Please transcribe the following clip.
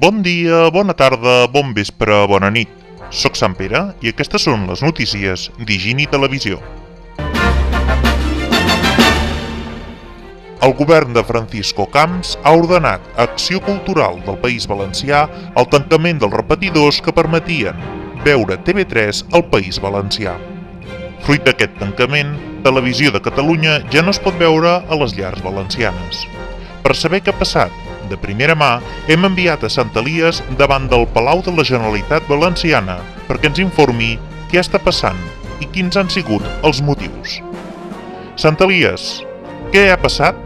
Bon dia, bona tarda, bon vespre, bona nit. Soc Sant Pere i aquestes són les notícies d'Higini Televisió. El govern de Francisco Camps ha ordenat a Acció Cultural del País Valencià el tancament dels repetidors que permetien veure TV3 al País Valencià. Fruit d'aquest tancament, Televisió de Catalunya ja no es pot veure a les llars valencianes. Per saber què ha passat, de primera mà, hem enviat a Sant Elies davant del Palau de la Generalitat Valenciana perquè ens informi què està passant i quins han sigut els motius. Sant Elies, què ha passat?